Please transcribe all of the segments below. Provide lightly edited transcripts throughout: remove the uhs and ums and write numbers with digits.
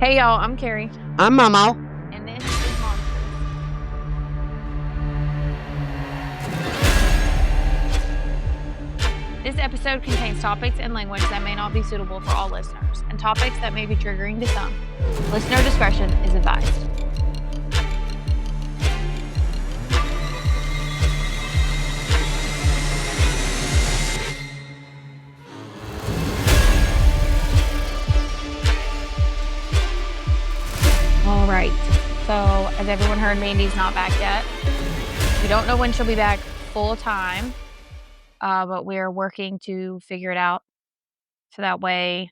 Hey y'all, I'm Carrie, I'm Momo. and this is Monsters. This episode contains topics and language that may not be suitable for all listeners, and topics that may be triggering to some. Listener discretion is advised. All right, so as everyone heard, Mandy's not back yet. We don't know when she'll be back full time, but we're working to figure it out so that way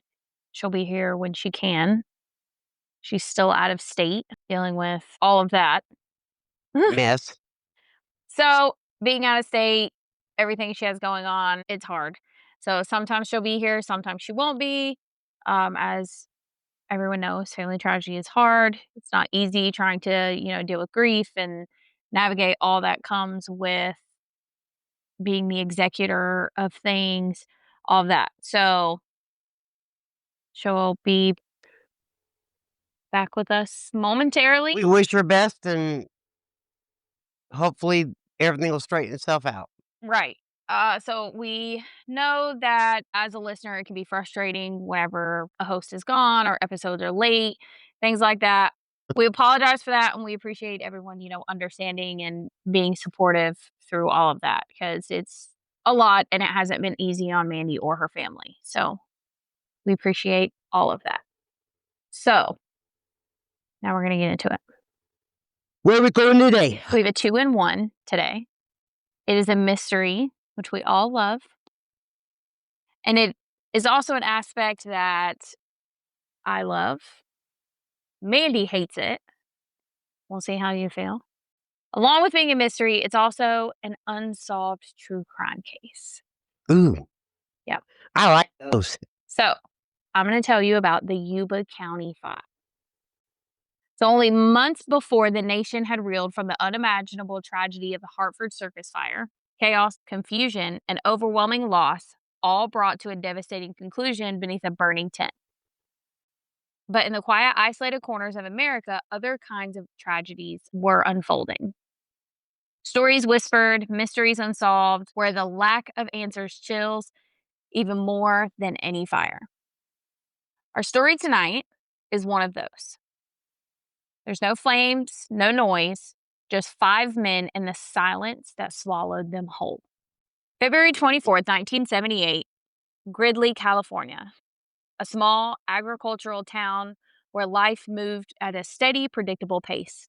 she'll be here when she can. She's still out of state, dealing with all of that. Mess. So, being out of state, everything she has going on, it's hard. So, sometimes she'll be here, sometimes she won't be. As everyone knows, family tragedy is hard. It's not easy trying to, deal with grief and navigate all that comes with being the executor of things, all of that. So, she'll be back with us momentarily. We wish her best, and hopefully everything will straighten itself out. Right. So we know that as a listener, it can be frustrating whenever a host is gone or episodes are late, things like that. We apologize for that, and we appreciate everyone, understanding and being supportive through all of that because it's a lot and it hasn't been easy on Mandy or her family. So we appreciate all of that. So now we're going to get into it. Where are we going today? We have a 2-in-1 today. It is a mystery, which we all love. And it is also an aspect that I love. Mandy hates it. We'll see how you feel. Along with being a mystery, it's also an unsolved true crime case. Ooh. Yep. I like those. So, I'm going to tell you about the Yuba County Five. So, only months before the nation had reeled from the unimaginable tragedy of the Hartford Circus fire, chaos, confusion, and overwhelming loss all brought to a devastating conclusion beneath a burning tent. But in the quiet, isolated corners of America, other kinds of tragedies were unfolding. Stories whispered, mysteries unsolved, where the lack of answers chills even more than any fire. Our story tonight is one of those. There's no flames, no noise, just 5 men and the silence that swallowed them whole. February 24th, 1978, Gridley, California. A small agricultural town where life moved at a steady, predictable pace.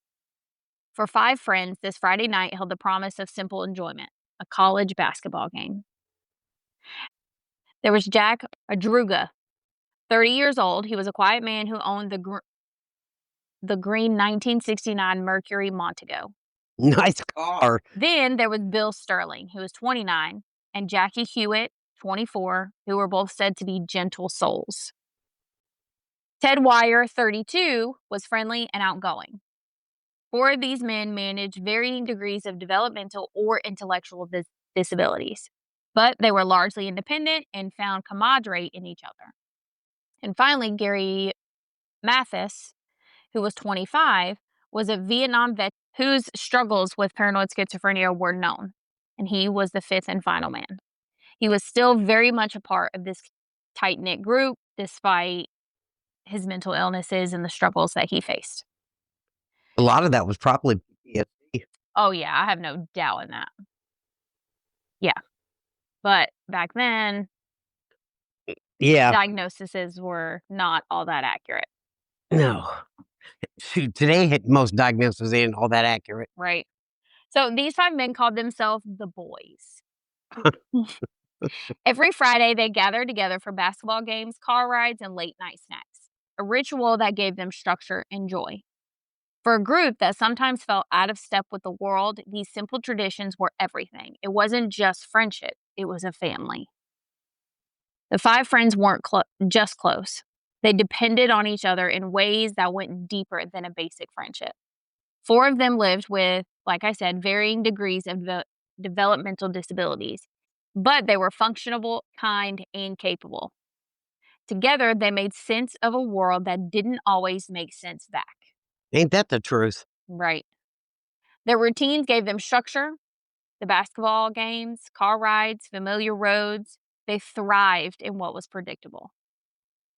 For 5 friends, this Friday night held the promise of simple enjoyment, a college basketball game. There was Jack Adruga, 30 years old. He was a quiet man who owned the green 1969 Mercury Montego. Nice car. Then there was Bill Sterling, who was 29, and Jackie Hewitt, 24, who were both said to be gentle souls. Ted Wire, 32, was friendly and outgoing. 4 of these men managed varying degrees of developmental or intellectual disabilities, but they were largely independent and found camaraderie in each other. And finally, Gary Mathis, who was 25, was a Vietnam vet whose struggles with paranoid schizophrenia were known, and he was the 5th and final man. He was still very much a part of this tight-knit group, despite his mental illnesses and the struggles that he faced. A lot of that was probably PTSD. Oh, yeah, I have no doubt in that. Yeah. But back then, diagnoses were not all that accurate. No. Shoot, today, most diagnoses ain't all that accurate. Right. So these 5 men called themselves the Boys. Every Friday, they gathered together for basketball games, car rides, and late-night snacks, a ritual that gave them structure and joy. For a group that sometimes felt out of step with the world, these simple traditions were everything. It wasn't just friendship, it was a family. The 5 friends weren't just close. They depended on each other in ways that went deeper than a basic friendship. 4 of them lived with, like I said, varying degrees of developmental disabilities, but they were functional, kind, and capable. Together, they made sense of a world that didn't always make sense back. Ain't that the truth? Right. Their routines gave them structure, the basketball games, car rides, familiar roads. They thrived in what was predictable.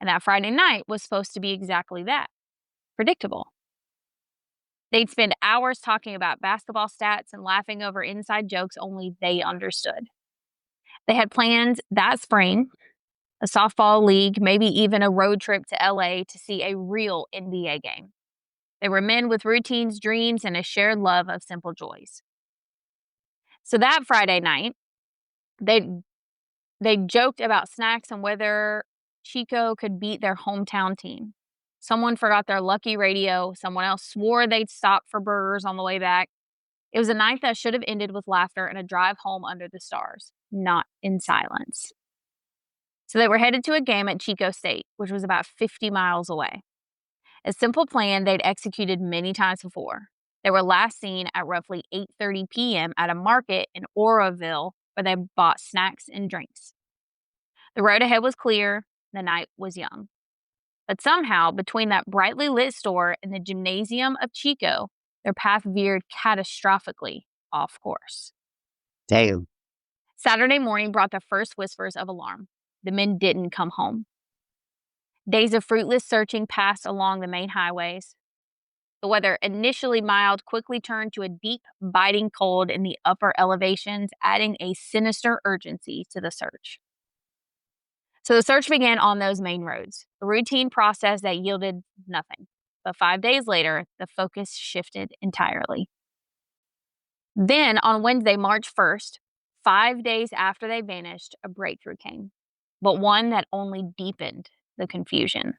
And that Friday night was supposed to be exactly that, predictable. They'd spend hours talking about basketball stats and laughing over inside jokes only they understood. They had plans that spring, a softball league, maybe even a road trip to LA to see a real NBA game. They were men with routines, dreams, and a shared love of simple joys. So that Friday night, they they joked about snacks and whether Chico could beat their hometown team. Someone forgot their lucky radio. Someone else swore they'd stop for burgers on the way back. It was a night that should have ended with laughter and a drive home under the stars, not in silence. So they were headed to a game at Chico State, which was about 50 miles away. A simple plan they'd executed many times before. They were last seen at roughly 8:30 p.m. at a market in Oroville where they bought snacks and drinks. The road ahead was clear, the night was young. But somehow, between that brightly lit store and the gymnasium of Chico, their path veered catastrophically off course. Damn. Saturday morning brought the first whispers of alarm. The men didn't come home. Days of fruitless searching passed along the main highways. The weather, initially mild, quickly turned to a deep, biting cold in the upper elevations, adding a sinister urgency to the search. So the search began on those main roads, a routine process that yielded nothing. But 5 days later, the focus shifted entirely. Then, on Wednesday, March 1st, 5 days after they vanished, a breakthrough came, but one that only deepened the confusion.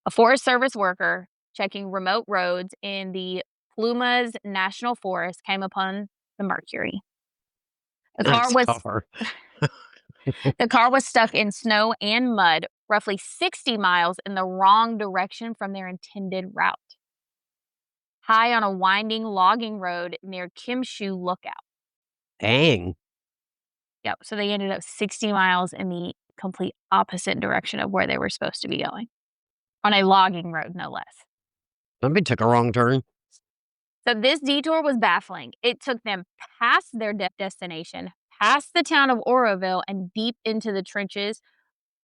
A Forest Service worker checking remote roads in the Plumas National Forest came upon the Mercury. The car Nice was car. the car was stuck in snow and mud, roughly 60 miles in the wrong direction from their intended route. High on a winding logging road near Kimshu Lookout. Dang. Yep, so they ended up 60 miles in the complete opposite direction of where they were supposed to be going. On a logging road, no less. Somebody took a wrong turn. So this detour was baffling. It took them past their destination, past the town of Oroville, and deep into the trenches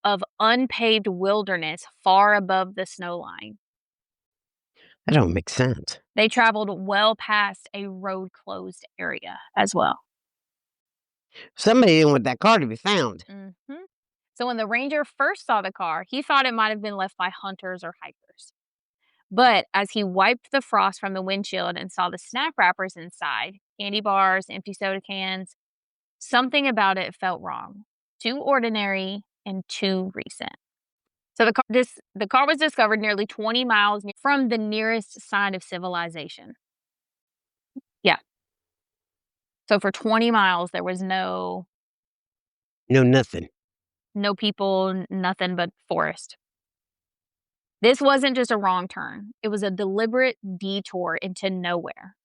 of unpaved wilderness far above the snow line. That don't make sense. They traveled well past a road-closed area as well. Somebody didn't want that car to be found. Mhm. So when the ranger first saw the car, he thought it might have been left by hunters or hikers. But as he wiped the frost from the windshield and saw the snack wrappers inside, candy bars, empty soda cans, something about it felt wrong. Too ordinary and too recent. So the car was discovered nearly 20 miles from the nearest sign of civilization. Yeah. So for 20 miles, there was no Nothing. people, nothing but forest. This wasn't just a wrong turn. It was a deliberate detour into nowhere.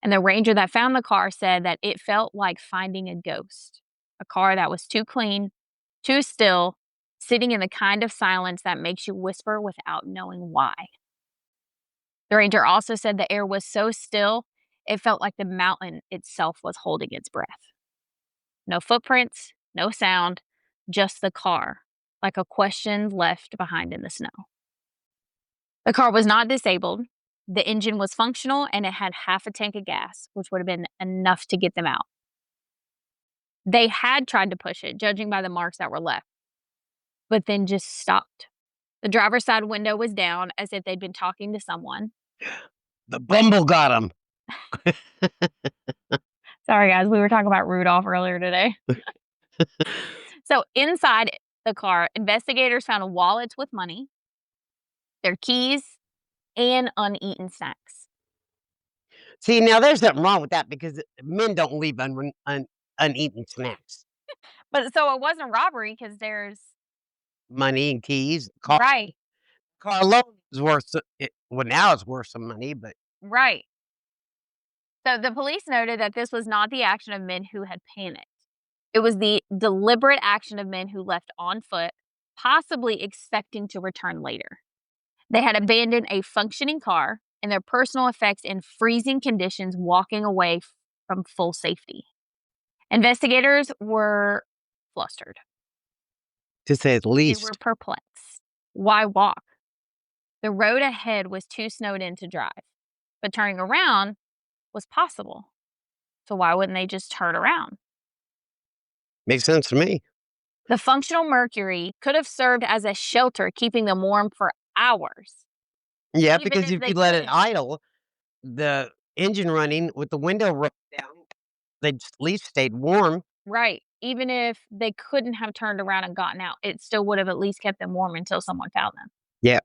And the ranger that found the car said that it felt like finding a ghost, a car that was too clean, too still, sitting in the kind of silence that makes you whisper without knowing why. The ranger also said the air was so still, it felt like the mountain itself was holding its breath. No footprints, no sound, just the car, like a question left behind in the snow. The car was not disabled. The engine was functional and it had half a tank of gas, which would have been enough to get them out. They had tried to push it, judging by the marks that were left, but then just stopped. The driver's side window was down as if they'd been talking to someone. The bumble got him. Sorry, guys, we were talking about Rudolph earlier today. So inside the car, investigators found wallets with money, their keys, and uneaten snacks. See, now there's something wrong with that because men don't leave uneaten snacks. But so it wasn't robbery because there's Money and keys. Car right, alone is worth well, now it's worth some money, but right. So the police noted that this was not the action of men who had panicked. It was the deliberate action of men who left on foot, possibly expecting to return later. They had abandoned a functioning car and their personal effects in freezing conditions, walking away from full safety. Investigators were flustered. To say the They were least. perplexed. Why walk? The road ahead was too snowed in to drive, but turning around was possible. So why wouldn't they just turn around? Makes sense to me. The functional mercury could have served as a shelter, keeping them warm for hours. Yeah, Even because if if they you let it couldn't. idle, the engine running with the window rolled down, they'd at least stayed warm. Right. Even if they couldn't have turned around and gotten out, it still would have at least kept them warm until someone found them. Yeah.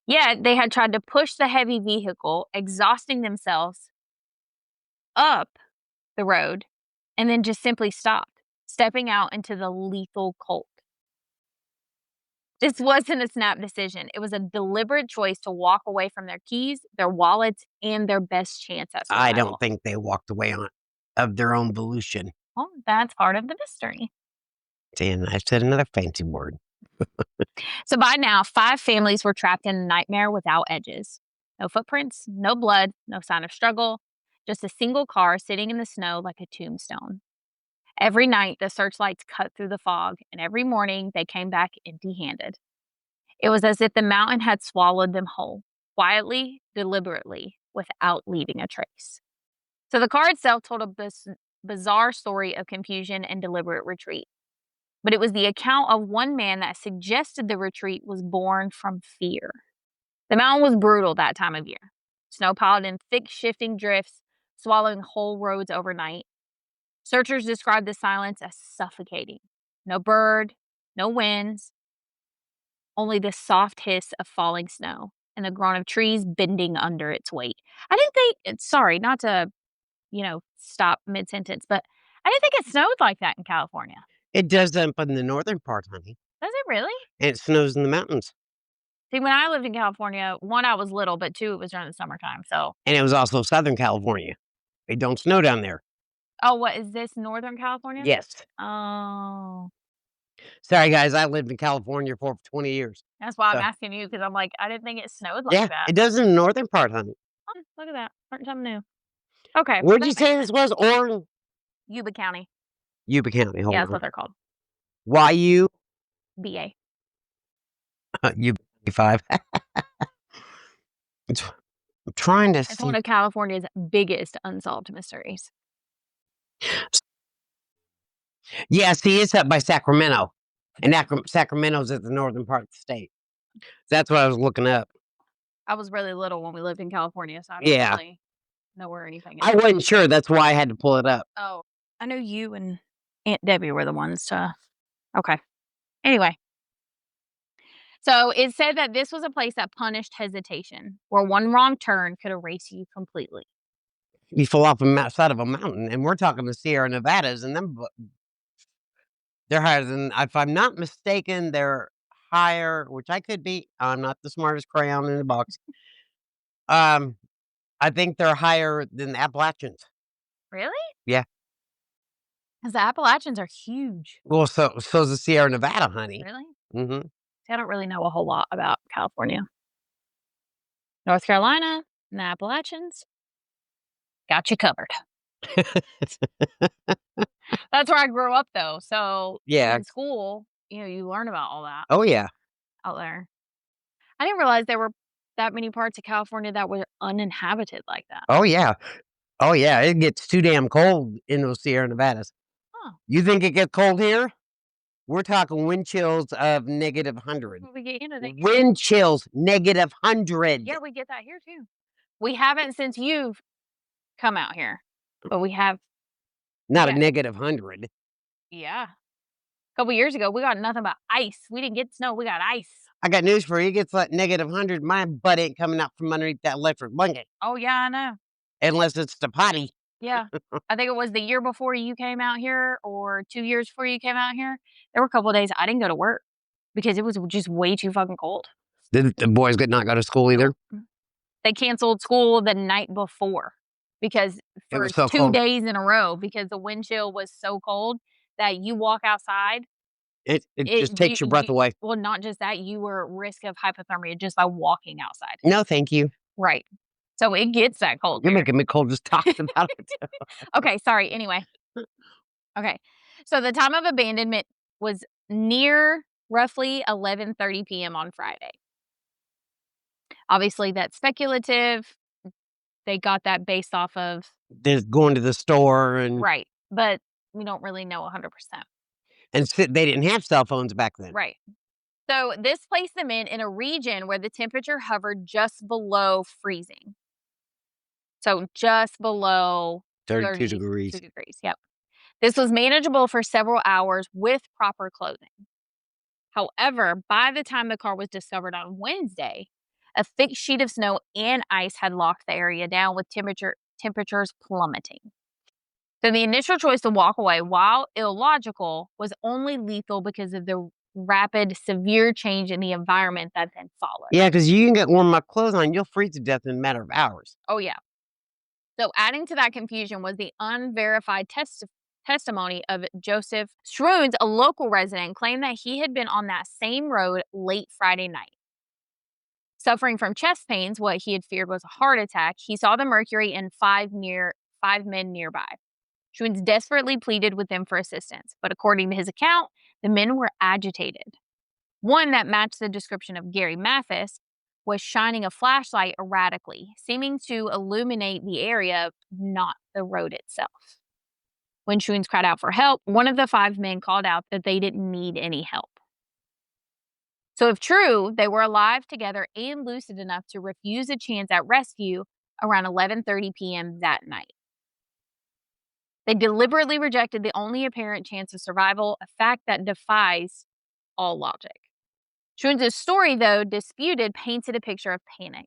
Yet they had tried to push the heavy vehicle, exhausting themselves up the road, and then just simply stopped, stepping out into the lethal cold. This wasn't a snap decision. It was a deliberate choice to walk away from their keys, their wallets, and their best chance at I survival. don't think they walked away on of their own volition. Well, that's part of the mystery. And I said another fancy word. So by now, 5 families were trapped in a nightmare without edges. No footprints, no blood, no sign of struggle, just a single car sitting in the snow like a tombstone. Every night, the searchlights cut through the fog, and every morning they came back empty handed. It was as if the mountain had swallowed them whole, quietly, deliberately, without leaving a trace. So the car itself told a bizarre story of confusion and deliberate retreat. But it was the account of one man that suggested the retreat was born from fear. The mountain was brutal that time of year. Snow piled in thick, shifting drifts, swallowing whole roads overnight. Searchers described the silence as suffocating. No bird, no winds, only the soft hiss of falling snow and the groan of trees bending under its weight. I didn't think, sorry, not to, stop mid sentence, but I didn't think it snowed like that in California. It does up in the northern part, honey, Does it really? and it snows in the mountains. See, when I lived in California, 1, I was little, but 2, it was during the summertime. So, And it was also Southern California. It don't snow down there. oh, what is this? Northern California? Yes. Oh, Sorry, guys, I lived in California for 20 years. that's why I'm So, asking you because I'm like, I didn't think it snowed like yeah, that. it does in the northern part, honey. Look at that. Learned something new. Okay. Where'd That you makes say this sense. was? Orange? Yuba County. Yuba County, Yeah, hold that's on. what they're called. YU? BA. Yuba County 5. It's I'm trying to It's one see. of California's biggest unsolved mysteries. Yeah, see, it's up by Sacramento, and Sacramento's at the northern part of the state. That's what I was looking up. I was really little when we lived in California, so I don't Yeah. really know where anything I is. wasn't sure, that's why I had to pull it up. Oh, I know you and Aunt Debbie were the ones to. Okay. Anyway, so it said that this was a place that punished hesitation, where one wrong turn could erase you completely. You fell off the side of a mountain, and we're talking the Sierra Nevadas, and them they're higher than, if I'm not mistaken, they're higher, which I could be. I'm not the smartest crayon in the box. I think they're higher than the Appalachians. Really? Yeah. Because the Appalachians are huge. Well, so's the Sierra Nevada, honey. Really? Mhm. See, I don't really know a whole lot about California. North Carolina and the Appalachians got you covered. That's where I grew up, though. So Yeah. in school, you learn about all that Oh, yeah. out there. I didn't realize there were that many parts of California that were uninhabited like that. Oh, yeah. Oh, yeah, it gets too damn cold in those Sierra Nevadas. Huh. You think it gets cold here? We're talking wind chills of -100. We get into that. Wind chills, -100. Yeah, we get that here too. We haven't since you've come out here, but we have. Not Yeah. a -100. Yeah. A couple years ago, we got nothing but ice. We didn't get snow. We got ice. I got news for you. It gets like -100. My butt ain't coming out from underneath that electric blanket Oh, yeah, I know. unless it's the potty. Yeah. I think it was the year before you came out here or 2 years before you came out here. There were a couple of days I didn't go to work because it was just way too fucking cold. The boys could not go to school either. They canceled school the night before because It for was so 2 cold. days in a row because the wind chill was so cold that you walk outside It It just takes your breath you away. well, not just that, you were at risk of hypothermia just by walking outside. No, thank you. Right. So it gets that cold You're there. making me cold just talking about it. Okay, sorry, anyway. Okay. So the time of abandonment was near roughly 11:30 PM on Friday. Obviously, that's speculative. They got that based off of Just going to the store and right, but we don't really know 100%. sit they didn't have cell phones back then. Right. So this placed them in a region where the temperature hovered just below freezing. So just below 32 32 degrees. degrees. Yep. This was manageable for several hours with proper clothing. However, by the time the car was discovered on Wednesday, a thick sheet of snow and ice had locked the area down with temperatures plummeting. So the initial choice to walk away, while illogical, was only lethal because of the rapid, severe change in the environment that then followed. Yeah, because you can get warm up clothes on, you'll freeze to death in a matter of hours. Oh, yeah. So adding to that confusion was the unverified testimony of Joseph Schroons, a local resident, claimed that he had been on that same road late Friday night. Suffering from chest pains, what he had feared was a heart attack, he saw the Mercury and five men nearby. Schroons desperately pleaded with them for assistance, but according to his account, the men were agitated. One that matched the description of Gary Mathis was shining a flashlight erratically, seeming to illuminate the area, not the road itself. When Schroons cried out for help, one of the five men called out that they didn't need any help. So if true, they were alive together and lucid enough to refuse a chance at rescue around 11:30 p.m. that night. They deliberately rejected the only apparent chance of survival, a fact that defies all logic. Schroons' story, though disputed, painted a picture of panic.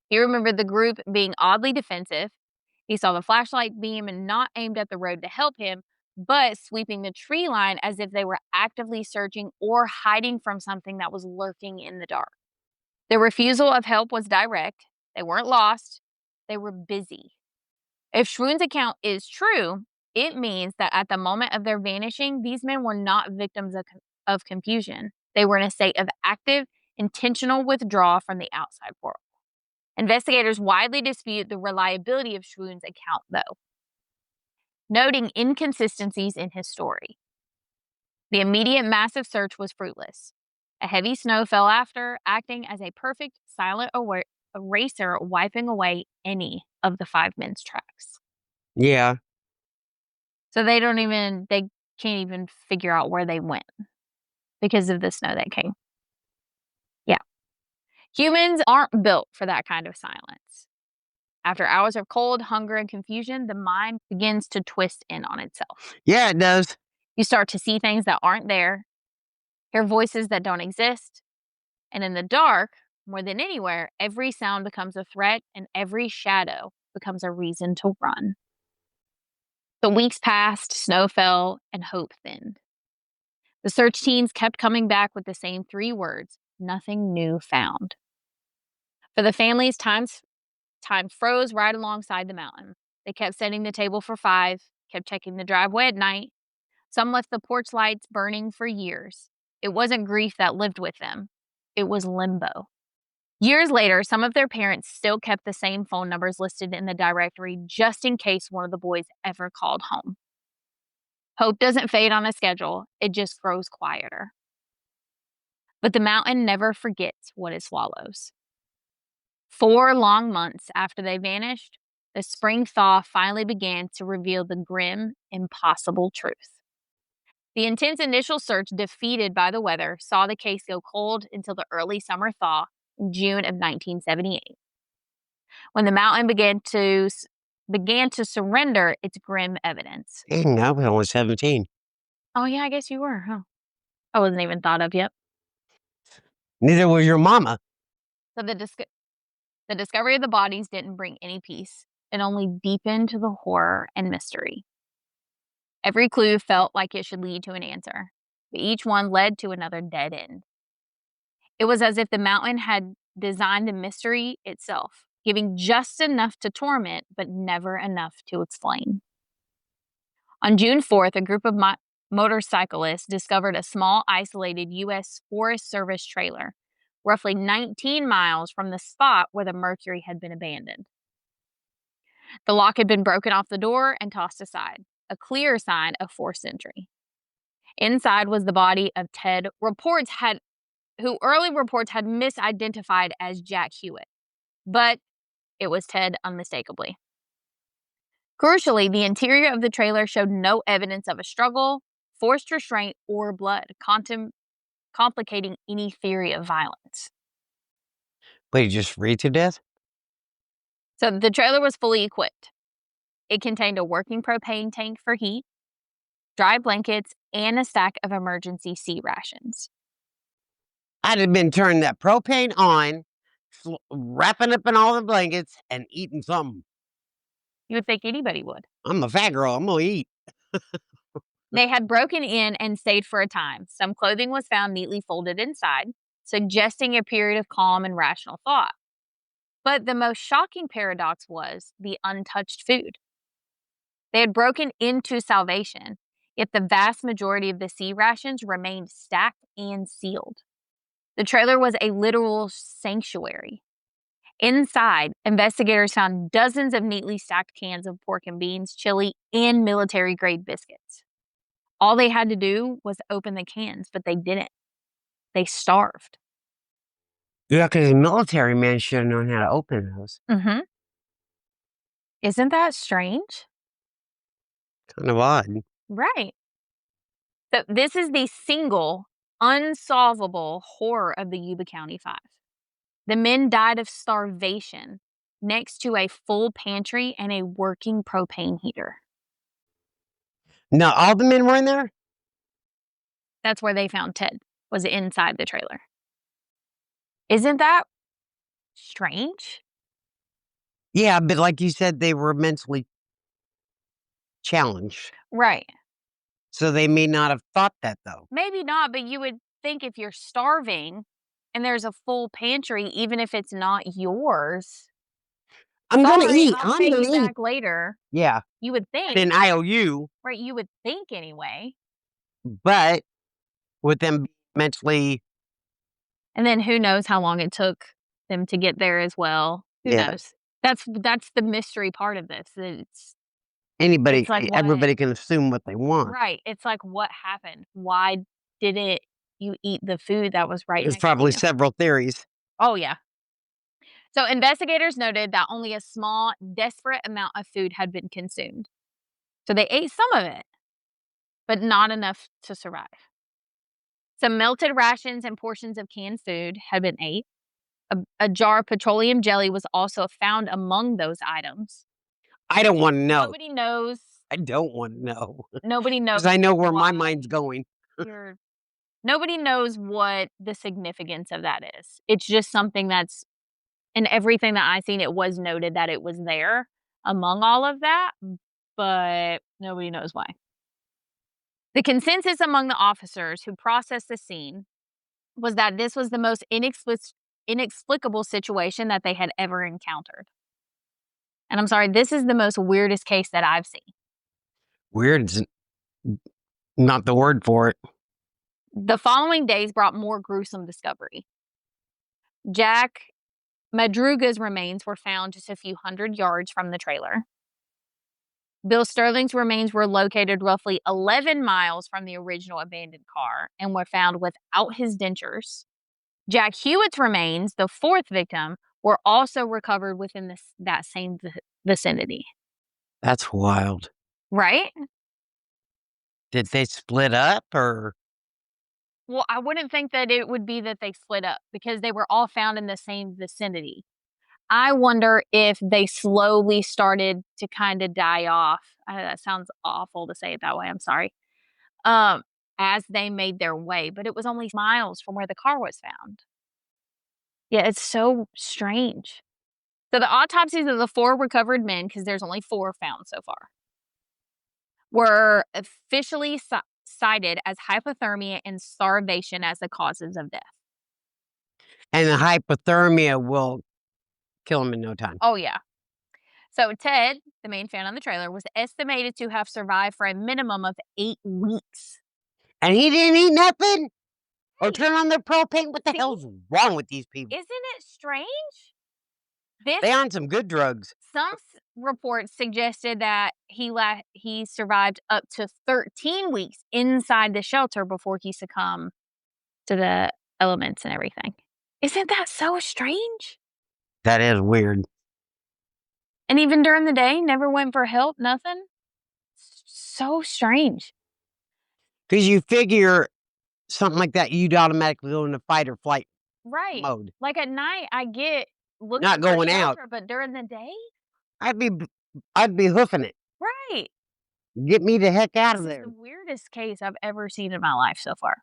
He remembered the group being oddly defensive. He saw the flashlight beam and not aimed at the road to help him, but sweeping the tree line as if they were actively searching or hiding from something that was lurking in the dark. Their refusal of help was direct. They weren't lost. They were busy. If Schroons' account is true, it means that at the moment of their vanishing, these men were not victims of confusion. They were in a state of active, intentional withdrawal from the outside world. Investigators widely dispute the reliability of Schroons' account, though, noting inconsistencies in his story. The immediate massive search was fruitless. A heavy snow fell after, acting as a perfect silent eraser, wiping away any of the five men's tracks. Yeah. So they can't even figure out where they went because of the snow that came. Yeah. Humans aren't built for that kind of silence. After hours of cold, hunger, and confusion, the mind begins to twist in on itself. Yeah, it does. You start to see things that aren't there, hear voices that don't exist, and in the dark, more than anywhere, every sound becomes a threat and every shadow becomes a reason to run. The weeks passed, snow fell, and hope thinned. The search teams kept coming back with the same three words: nothing new found. For the families, time froze right alongside the mountain. They kept setting the table for five, kept checking the driveway at night. Some left the porch lights burning for years. It wasn't grief that lived with them. It was limbo. Years later, some of their parents still kept the same phone numbers listed in the directory just in case one of the boys ever called home. Hope doesn't fade on a schedule, it just grows quieter. But the mountain never forgets what it swallows. 4 long months after they vanished, the spring thaw finally began to reveal the grim, impossible truth. The intense initial search, defeated by the weather, saw the case go cold until the early summer thaw in June of 1978, when the mountain began to surrender its grim evidence. Dang, I was only 17. Oh, yeah, I guess you were, huh? I wasn't even thought of yet. Neither was your mama. So the discovery of the bodies didn't bring any peace. It only deepened the horror and mystery. Every clue felt like it should lead to an answer, but each one led to another dead end. It was as if the mountain had designed the mystery itself, giving just enough to torment, but never enough to explain. On June 4th, a group of motorcyclists discovered a small, isolated U.S. Forest Service trailer, roughly 19 miles from the spot where the Mercury had been abandoned. The lock had been broken off the door and tossed aside, a clear sign of forced entry. Inside was the body of Ted, who early reports had misidentified as Jack Hewitt, but it was Ted unmistakably. Crucially, the interior of the trailer showed no evidence of a struggle, forced restraint, or blood, complicating any theory of violence. Wait, you just read to death? So the trailer was fully equipped. It contained a working propane tank for heat, dry blankets, and a stack of emergency sea rations. I'd have been turning that propane on, wrapping up in all the blankets, and eating something. You would think anybody would. I'm a fat girl. I'm gonna eat. They had broken in and stayed for a time. Some clothing was found neatly folded inside, suggesting a period of calm and rational thought. But the most shocking paradox was the untouched food. They had broken into salvation, yet the vast majority of the sea rations remained stacked and sealed. The trailer was a literal sanctuary. Inside, investigators found dozens of neatly stacked cans of pork and beans, chili, and military-grade biscuits. All they had to do was open the cans, but they didn't. They starved. Yeah, because the military man should have known how to open those. Mm-hmm. Isn't that strange? Kind of odd. Right. So this is the single unsolvable horror of the Yuba County Five. The men died of starvation next to a full pantry and a working propane heater. No, all the men were in there? That's where they found Ted, was inside the trailer. Isn't that strange? Yeah, but like you said, they were mentally challenged. Right. So they may not have thought that, though. Maybe not, but you would think if you're starving and there's a full pantry, even if it's not yours, I'm gonna sorry, eat. I'll I'm pay gonna you eat. back later. Yeah. You would think, An IOU, right? You would think anyway. but with them mentally, And then who knows how long it took them to get there as well. Who yeah, knows? That's the mystery part of this. anybody, It's like what everybody can assume what they want. right. It's like what happened? Why didn't you eat the food that was right There's next to probably you? several theories. Oh yeah. So investigators noted that only a small, desperate amount of food had been consumed. So they ate some of it, but not enough to survive. Some melted rations and portions of canned food had been ate. A jar of petroleum jelly was also found among those items. I don't want to know. Nobody knows. I don't want to know Nobody knows because I know where my why mind's going. you're nobody knows what the significance of that is. It's just something that's in everything that I've seen, it was noted that it was there among all of that, but nobody knows why. The consensus among the officers who processed the scene was that this was the most inexplicable situation that they had ever encountered. And I'm sorry, this is the most weirdest case that I've seen. Weird is not the word for it. The following days brought more gruesome discovery. Jack Madruga's remains were found just a few hundred yards from the trailer. Bill Sterling's remains were located roughly 11 miles from the original abandoned car and were found without his dentures. Jack Hewitt's remains, the fourth victim, were also recovered within that same vicinity. That's wild. Right? Did they split up or? Well, I wouldn't think that it would be that they split up because they were all found in the same vicinity. I wonder if they slowly started to kind of die off. That sounds awful to say it that way. I'm sorry. As they made their way, but it was only miles from where the car was found. Yeah, it's so strange. So the autopsies of the four recovered men, because there's only 4 found so far, were officially cited as hypothermia and starvation as the causes of death. And the hypothermia will kill him in no time. Oh, yeah. So Ted, the main fan on the trailer, was estimated to have survived for a minimum of 8 weeks. And he didn't eat nothing or Right. turn on their propane? What the See? hell's wrong with these people? Isn't it strange? This They on some good drugs. Some reports suggested that he survived up to 13 weeks inside the shelter before he succumbed to the elements and everything. Isn't that so strange? That is weird. And even during the day, never went for help, nothing? So strange. Because you figure something like that, you'd automatically go into fight or flight Right. mode. Like at night, I get looking Not for going out. shelter, but during the day? I'd be I'd be hoofing it. Right. Get me the heck out This of is there. the weirdest case I've ever seen in my life so far.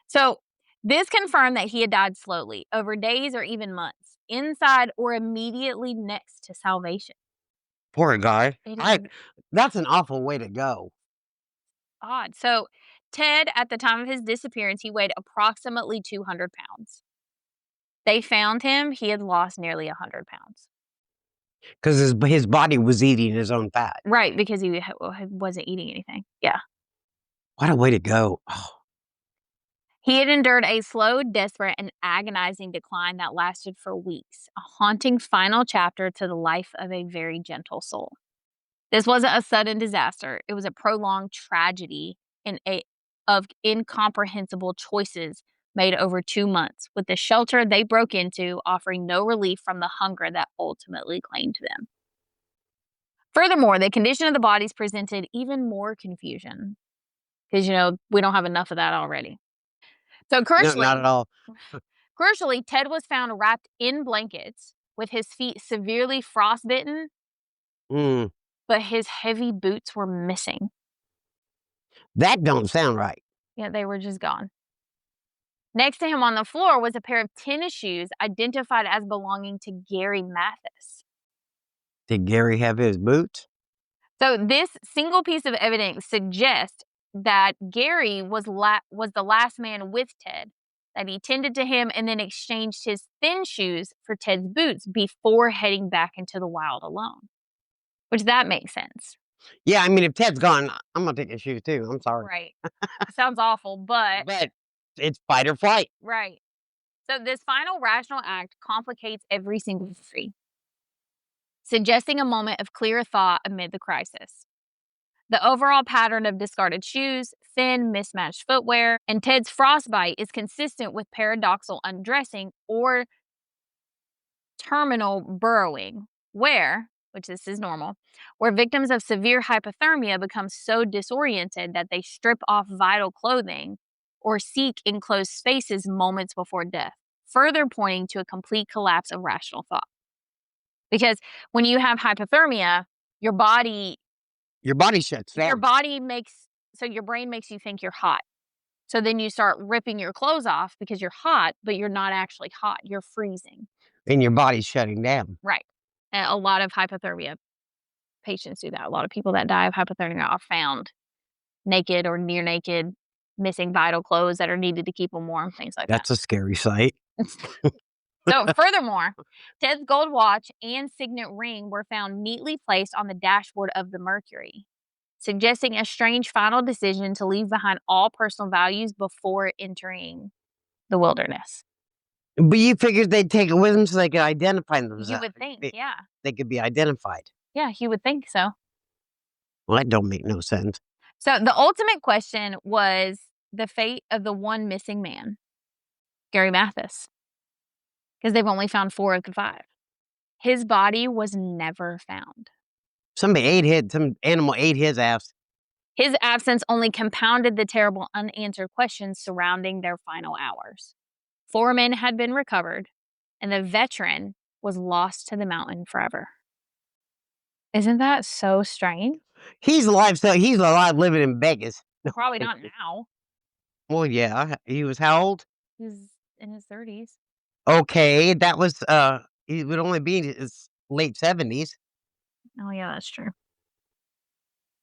So, this confirmed that he had died slowly, over days or even months, inside or immediately next to salvation. Poor guy. It is That's an awful way to go. odd. So, Ted, at the time of his disappearance, he weighed approximately 200 pounds. They found him, he had lost nearly 100 pounds. Because his body was eating his own fat. Right, because he wasn't eating anything. Yeah. What a way to go. Oh, He had endured a slow, desperate, and agonizing decline that lasted for weeks, a haunting final chapter to the life of a very gentle soul. This wasn't a sudden disaster. It was a prolonged tragedy of incomprehensible choices made over 2 months, with the shelter they broke into offering no relief from the hunger that ultimately claimed them. Furthermore, the condition of the bodies presented even more confusion because, we don't have enough of that already. So no, not at all. crucially, Ted was found wrapped in blankets with his feet severely frostbitten, Mm, but his heavy boots were missing. that don't sound right. Yeah, they were just gone. Next to him on the floor was a pair of tennis shoes identified as belonging to Gary Mathis. Did Gary have his boots? So this single piece of evidence suggests that Gary was the last man with Ted, that he tended to him and then exchanged his thin shoes for Ted's boots before heading back into the wild alone. Which that makes sense. Yeah, I mean, if Ted's gone, I'm gonna take his shoes too. I'm sorry. Right. Sounds awful, but But it's fight or flight. right. So this final rational act complicates every single mystery, suggesting a moment of clear thought amid the crisis. The overall pattern of discarded shoes, thin, mismatched footwear, and Ted's frostbite is consistent with paradoxical undressing or terminal burrowing, which this is normal, where victims of severe hypothermia become so disoriented that they strip off vital clothing or seek enclosed spaces moments before death, further pointing to a complete collapse of rational thought. Because when you have hypothermia, your body Shuts down. your body makes so your brain makes you think you're hot. So then you start ripping your clothes off because you're hot, but you're not actually hot. You're freezing. And your body's shutting down. Right. And a lot of hypothermia patients do that. A lot of people that die of hypothermia are found naked or near naked, missing vital clothes that are needed to keep them warm, things like That's a scary sight. that. So, furthermore, Ted's gold watch and signet ring were found neatly placed on the dashboard of the Mercury, suggesting a strange final decision to leave behind all personal values before entering the wilderness. But you figured they'd take it with them so they could identify themselves. You would think, yeah. They could be identified. Yeah, you would think so. Well, that don't make no sense. So the ultimate question was the fate of the one missing man, Gary Mathis, because they've only found 4 of the 5. His body was never found. Some animal ate his ass. His absence only compounded the terrible unanswered questions surrounding their final hours. 4 men had been recovered, and the veteran was lost to the mountain forever. Isn't that so strange? He's alive, so he's alive living in Vegas. Probably not now. Well, yeah. He was how old? He's in his 30s. Okay, that was he would only be in his late 70s. Oh, yeah, that's true.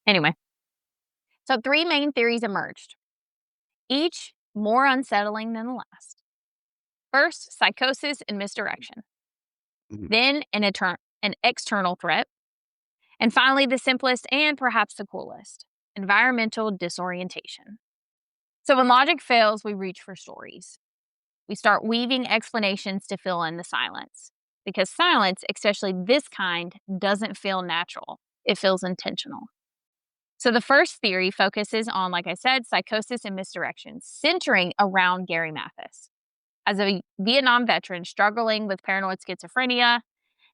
Anyway, so 3 main theories emerged, each more unsettling than the last. First, psychosis and misdirection. Mhm. Then, an external threat. And finally, the simplest and perhaps the coolest, environmental disorientation. So when logic fails, we reach for stories. We start weaving explanations to fill in the silence. Because silence, especially this kind, doesn't feel natural, it feels intentional. So the first theory focuses on, like I said, psychosis and misdirection, centering around Gary Mathis. As a Vietnam veteran struggling with paranoid schizophrenia,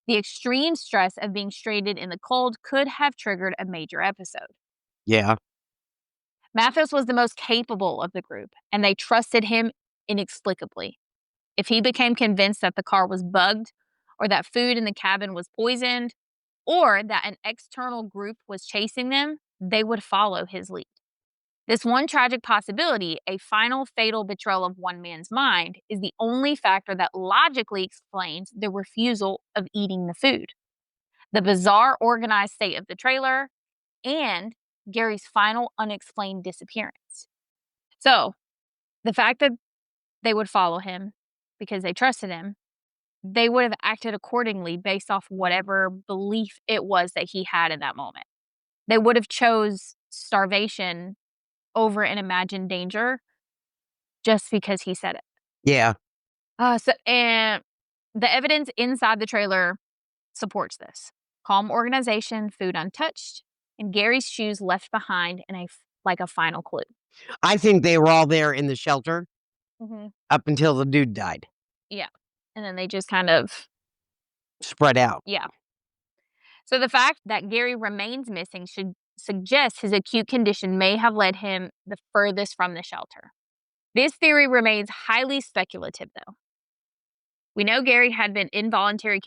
the extreme stress of being stranded in the cold could have triggered a major episode. Yeah. Mathis was the most capable of the group, and they trusted him inexplicably. If he became convinced that the car was bugged, or that food in the cabin was poisoned, or that an external group was chasing them, they would follow his lead. This one tragic possibility, a final fatal betrayal of one man's mind, is the only factor that logically explains the refusal of eating the food, the bizarre organized state of the trailer, and Gary's final unexplained disappearance. So, the fact that they would follow him because they trusted him, they would have acted accordingly based off whatever belief it was that he had in that moment. They would have chose starvation over an imagined danger just because he said it. Yeah. And the evidence inside the trailer supports this. Calm organization, food untouched, and Gary's shoes left behind in like a final clue. I think they were all there in the shelter Mm-hmm. up until the dude died. Yeah. And then they just kind of, Spread out. yeah. So the fact that Gary remains missing should suggest his acute condition may have led him the furthest from the shelter. This theory remains highly speculative, though. We know Gary had been involuntarily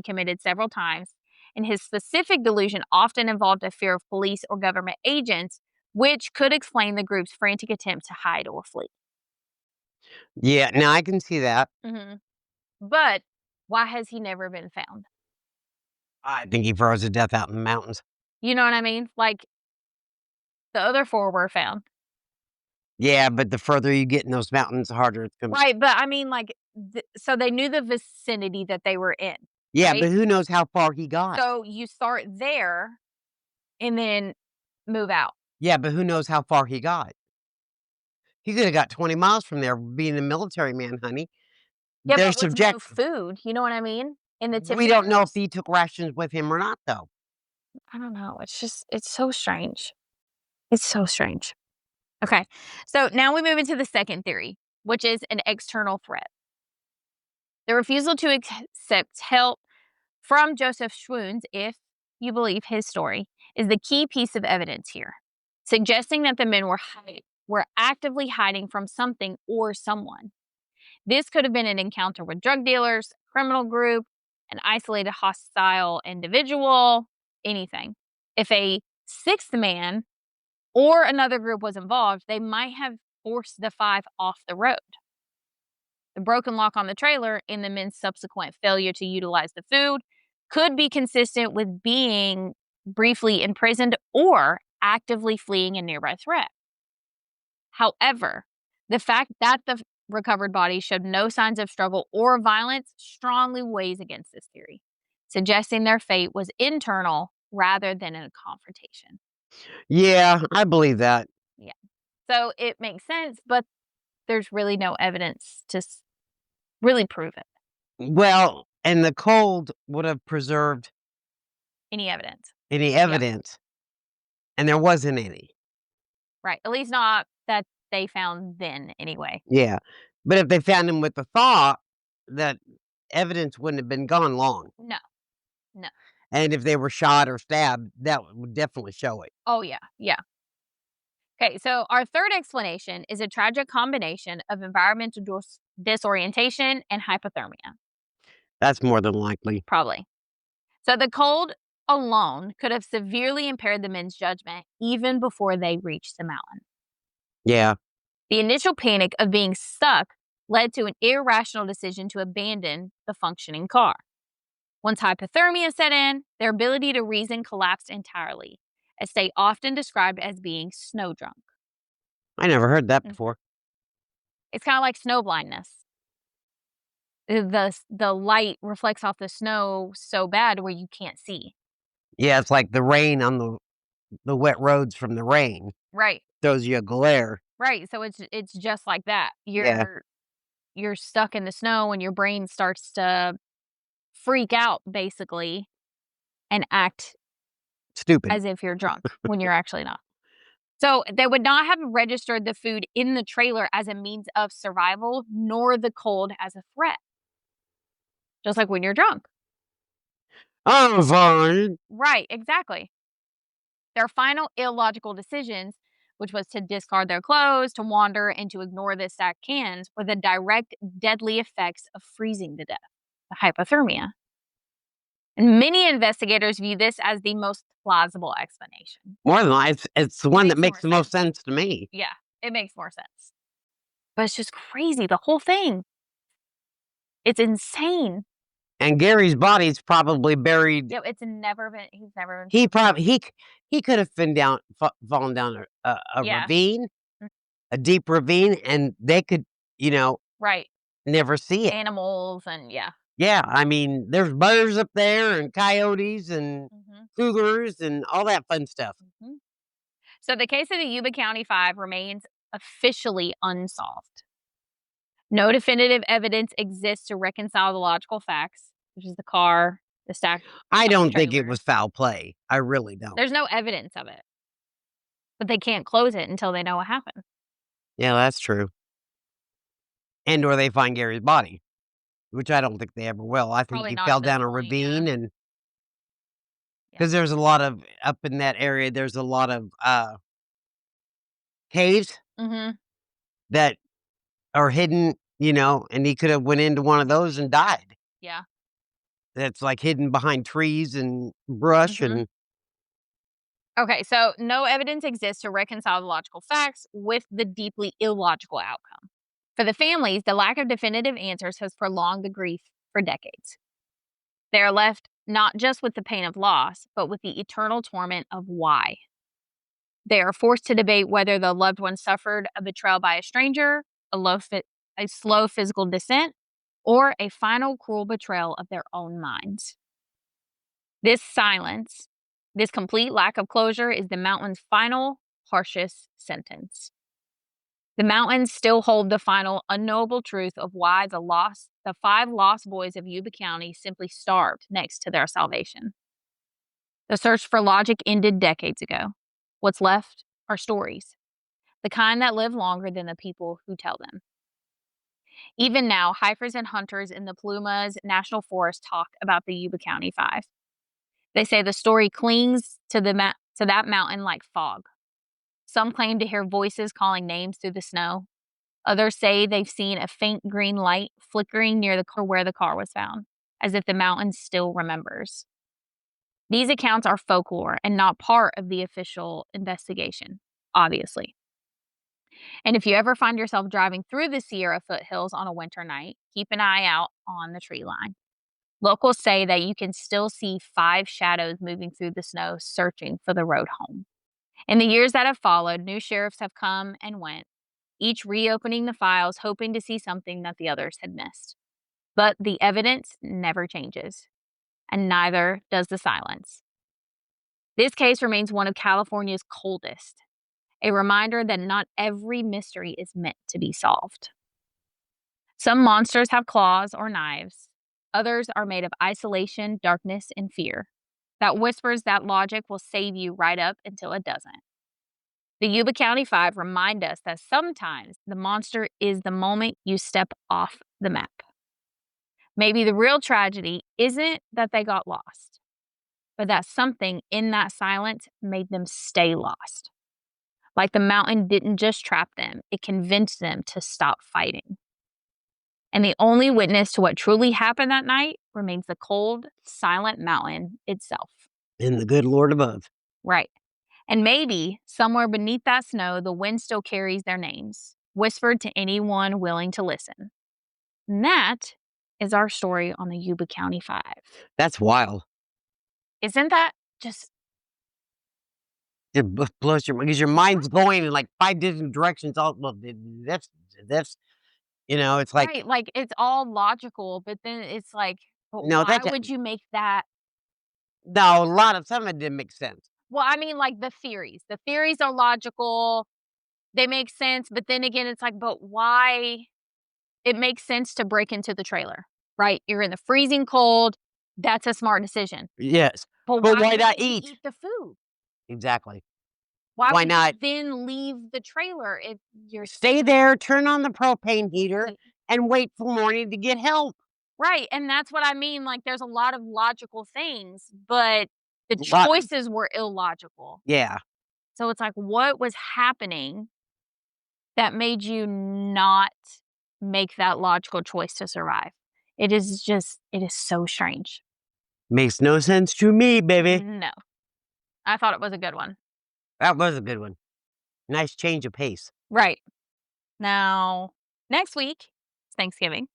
committed several times, and his specific delusion often involved a fear of police or government agents, which could explain the group's frantic attempt to hide or flee. Yeah, now I can see that. Mm-hmm. But why has he never been found? I think he froze to death out in the mountains. You know what I mean? Like, the other four were found. Yeah, but the further you get in those mountains, the harder it's gonna be. Right, but I mean, like, so they knew the vicinity that they were in, Yeah, right? but who knows how far he got? So you start there and then move out. Yeah, but who knows how far he got? He coulda got 20 miles from there being a military man, honey. Yeah, They're but with no subject food, you know what I mean? In the We don't know if temperatures. he took rations with him or not, though. I don't know. It's so strange. It's so strange. Okay. So now we move into the second theory, which is an external threat. The refusal to accept help from Joseph Schwoons, if you believe his story, is the key piece of evidence here, suggesting that the men were actively hiding from something or someone. This could have been an encounter with drug dealers, a criminal group, an isolated hostile individual, anything. If a sixth man or another group was involved, they might have forced the five off the road. The broken lock on the trailer and the men's subsequent failure to utilize the food could be consistent with being briefly imprisoned or actively fleeing a nearby threat. However, the fact that the recovered body showed no signs of struggle or violence strongly weighs against this theory, suggesting their fate was internal rather than a confrontation. Yeah, I believe that. Yeah. So it makes sense, but there's really no evidence to really prove it. Well, and the cold would have preserved Any evidence. any Yeah. evidence, and there wasn't any. Right. At least not that they found then, anyway. Yeah, but if they found him with the thaw, that evidence wouldn't have been gone long, No, no. and if they were shot or stabbed, that would definitely show it. Oh, yeah. Yeah. Okay. So our third explanation is a tragic combination of environmental disorientation and hypothermia. That's more than likely. Probably. So the cold alone could have severely impaired the men's judgment even before they reached the mountain. Yeah. The initial panic of being stuck led to an irrational decision to abandon the functioning car. Once hypothermia set in, their ability to reason collapsed entirely, a state often described as being snow drunk. I never heard that Mhm. before. It's kind of like snow blindness. The light reflects off the snow so bad where you can't see. Yeah, it's like the rain on the wet roads from the rain Right. throws you a glare. Right, so it's just like that. Yeah, You're stuck in the snow and your brain starts to freak out basically and act stupid. as if you're drunk when you're actually not. So, they would not have registered the food in the trailer as a means of survival, nor the cold as a threat, just like when you're drunk. I'm fine. Right, exactly. Their final illogical decisions, which was to discard their clothes, to wander, and to ignore the stacked cans, were the direct deadly effects of freezing to death, the hypothermia. And many investigators view this as the most plausible explanation. More than it's the It one that makes more makes the most sense. sense to me. Yeah, it makes more sense. But it's just crazy, the whole thing. It's insane. And Gary's body's probably buried. Yep, it's never been he's never been He found. probably he could have been down fallen down a Yeah, ravine, mm, a deep ravine, and they could, you know, right. never see it. Animals and yeah. Yeah, I mean, there's bears up there and coyotes and Mhm, cougars and all that fun stuff. mhm. So the case of the Yuba County Five remains officially unsolved. No definitive evidence exists to reconcile the logical facts, which is the car, the stacked I don't think it trailers. was foul play. I really don't. There's no evidence of it, but they can't close it until they know what happened. Yeah, that's true. And or they find Gary's body, which I don't think they ever will. I think Probably he not fell at this down a point, yeah. ravine and Yeah. because there's a lot of up in that area, there's a lot of caves Mhm. that are hidden, and he could have went into one of those and died. Yeah. That's like hidden behind trees and brush Mhm. and Okay, so no evidence exists to reconcile the logical facts with the deeply illogical outcome. For the families, the lack of definitive answers has prolonged the grief for decades. They are left not just with the pain of loss, but with the eternal torment of why. They are forced to debate whether the loved one suffered a betrayal by a stranger, a, a slow physical descent, or a final cruel betrayal of their own minds. This silence, this complete lack of closure, is the mountain's final, harshest sentence. The mountains still hold the final unknowable truth of why the five lost boys of Yuba County simply starved next to their salvation. The search for logic ended decades ago. What's left are stories, the kind that live longer than the people who tell them. Even now, hikers and hunters in the Plumas National Forest talk about the Yuba County Five. They say the story clings to to that mountain like fog. Some claim to hear voices calling names through the snow. Others say they've seen a faint green light flickering near the car where the car was found, as if the mountain still remembers. These accounts are folklore and not part of the official investigation, obviously. And if you ever find yourself driving through the Sierra foothills on a winter night, keep an eye out on the tree line. Locals say that you can still see five shadows moving through the snow searching for the road home. In the years that have followed, new sheriffs have come and went, each reopening the files, hoping to see something that the others had missed. But the evidence never changes, and neither does the silence. This case remains one of California's coldest, a reminder that not every mystery is meant to be solved. Some monsters have claws or knives, others are made of isolation, darkness, and fear. That whispers that logic will save you right up until it doesn't. The Yuba County Five remind us that sometimes the monster is the moment you step off the map. Maybe the real tragedy isn't that they got lost, but that something in that silence made them stay lost. Like the mountain didn't just trap them, it convinced them to stop fighting. And the only witness to what truly happened that night remains the cold, silent mountain itself. and the good Lord above. Right. And maybe somewhere beneath that snow, the wind still carries their names, whispered to anyone willing to listen. And that is our story on the Yuba County Five. That's wild. Isn't that just It blows your mind because your mind's going in like 5 different directions all well, this, it's like, right? Like it's all logical, but then it's like, but no, why that would you make that? No, a lot of some of it didn't make sense. Well, I mean, like, the theories. The theories are logical, they make sense, but then again, it's like, but why it makes sense to break into the trailer, right? You're in the freezing cold, that's a smart decision. Yes, But but why why not wouldn't you eat? eat the food? Exactly. Why Why would you not then leave the trailer if you're stay there, turn on the propane heater, right, and wait for morning to get help? right, and that's what I mean, like, there's a lot of logical things, but the Lot choices were illogical. Yeah, So it's like, what was happening that made you not make that logical choice to survive? It is so strange. makes no sense to me, baby. No, I thought it was a good one. That was a good one. Nice change of pace. Right. Now, next week is Thanksgiving.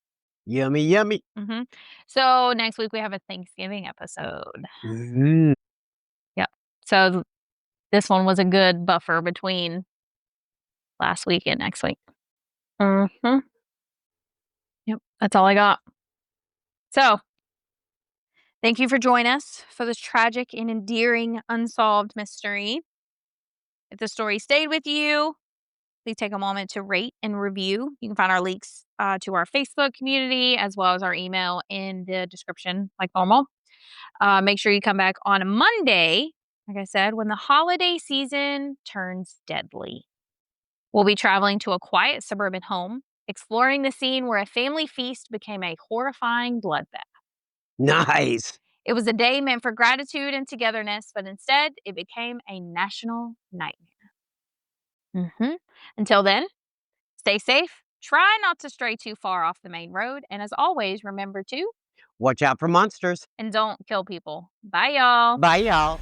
Yummy, yummy. Mhm. So, next week we have a Thanksgiving episode. Mm. Yep. So, this one was a good buffer between last week and next week. Mhm. Yep, that's all I got. So, thank you for joining us for this tragic and endearing unsolved mystery. If the story stayed with you, please take a moment to rate and review. You can find our links to our Facebook community as well as our email in the description, like normal. Make sure you come back on Monday, like I said, when the holiday season turns deadly. We'll be traveling to a quiet suburban home, exploring the scene where a family feast became a horrifying bloodbath. Nice. It was a day meant for gratitude and togetherness, but instead it became a national nightmare. Until then, stay safe, try not to stray too far off the main road, and as always, remember to Watch out for monsters. and don't kill people. Bye, y'all. Bye, y'all.